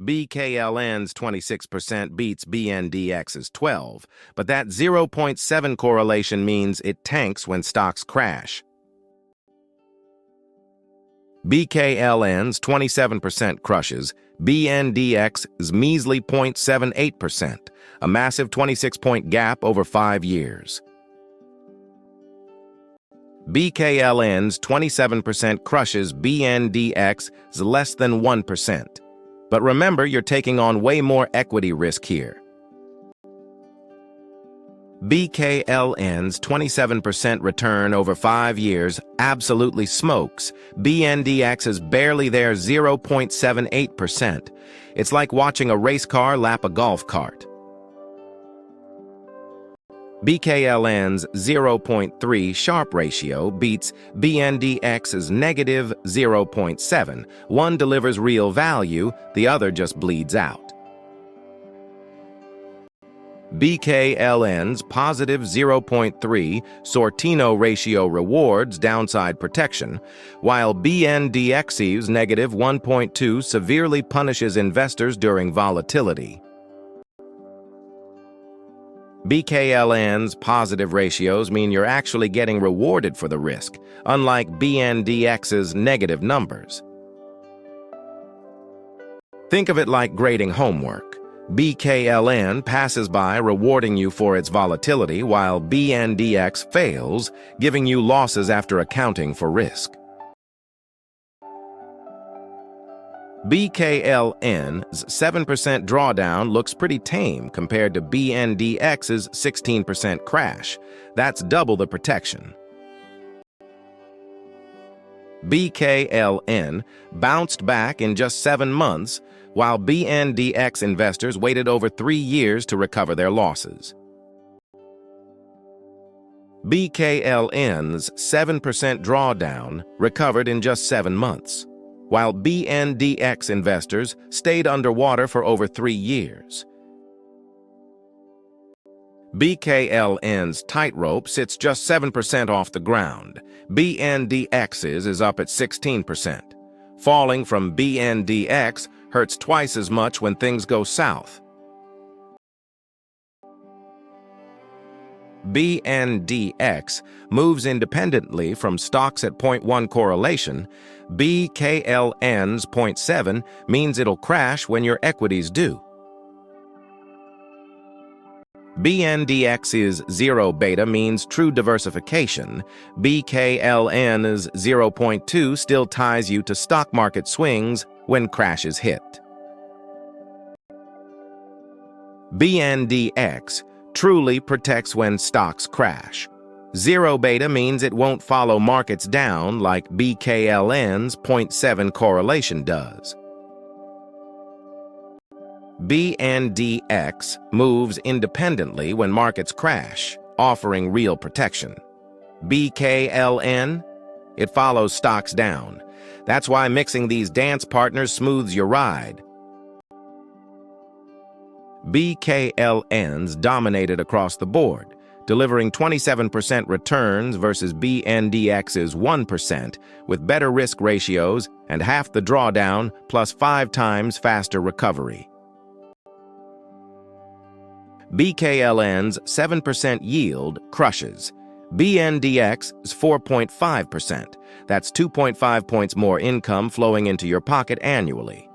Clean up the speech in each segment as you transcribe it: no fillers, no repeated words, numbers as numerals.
BKLN's 26% beats BNDX's 12, but that 0.7 correlation means it tanks when stocks crash. BKLN's 27% crushes BNDX's measly 0.78%, a massive 26-point gap over 5 years. BKLN's 27% crushes BNDX's less than 1%. But remember, you're taking on way more equity risk here. BKLN's 27% return over 5 years absolutely smokes. BNDX is barely there, 0.78%. It's like watching a race car lap a golf cart. BKLN's 0.3 Sharpe ratio beats BNDX's negative 0.7. One delivers real value, the other just bleeds out. BKLN's positive 0.3 Sortino ratio rewards downside protection, while BNDX's negative 1.2 severely punishes investors during volatility. BKLN's positive ratios mean you're actually getting rewarded for the risk, unlike BNDX's negative numbers. Think of it like grading homework. BKLN passes by, rewarding you for its volatility, while BNDX fails, giving you losses after accounting for risk. BKLN's 7% drawdown looks pretty tame compared to BNDX's 16% crash. That's double the protection. BKLN bounced back in just 7 months, while BNDX investors waited over 3 years to recover their losses. BKLN's 7% drawdown recovered in just 7 months, while BNDX investors stayed underwater for over 3 years. BKLN's tightrope sits just 7% off the ground. BNDX's is up at 16%. Falling from BNDX hurts twice as much when things go south. BNDX moves independently from stocks at 0.1 correlation. BKLN's 0.7 means it'll crash when your equities do. BNDX's 0 beta means true diversification. BKLN's 0.2 still ties you to stock market swings when crashes hit. BNDX truly protects when stocks crash. 0 beta means it won't follow markets down like BKLN's 0.7 correlation does. BNDX moves independently when markets crash, offering real protection. BKLN, it follows stocks down. That's why mixing these dance partners smooths your ride. BKLN's dominated across the board, delivering 27% returns versus BNDX's 1%, with better risk ratios and half the drawdown plus 5 times faster recovery. BKLN's 7% yield crushes BNDX's 4.5%. That's 2.5 points more income flowing into your pocket annually.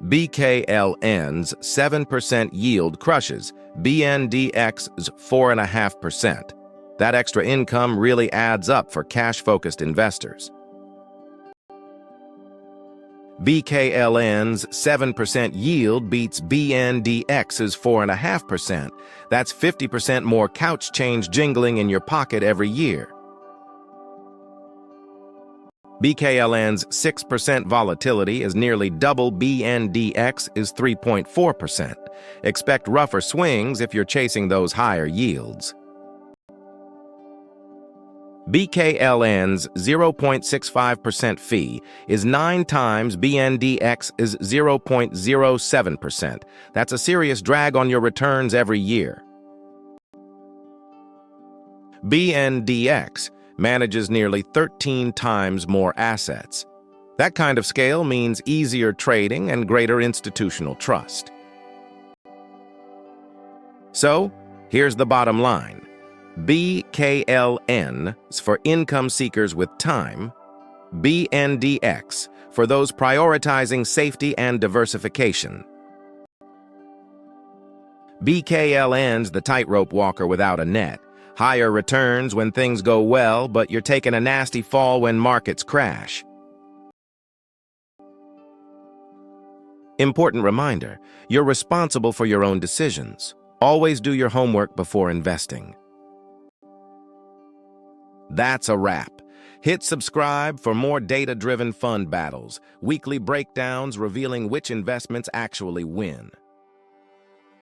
BKLN's 7% yield crushes BNDX's 4.5%. That extra income really adds up for cash-focused investors. BKLN's 7% yield beats BNDX's 4.5%. That's 50% more couch change jingling in your pocket every year. BKLN's 6% volatility is nearly double BNDX's 3.4%. Expect rougher swings if you're chasing those higher yields. BKLN's 0.65% fee is 9 times BNDX's 0.07%. That's a serious drag on your returns every year. BNDX manages nearly 13 times more assets. That kind of scale means easier trading and greater institutional trust. So, here's the bottom line. BKLN is for income seekers with time, BNDX for those prioritizing safety and diversification. BKLN's the tightrope walker without a net. Higher returns when things go well, but you're taking a nasty fall when markets crash. Important reminder, you're responsible for your own decisions. Always do your homework before investing. That's a wrap. Hit subscribe for more data-driven fund battles, weekly breakdowns revealing which investments actually win.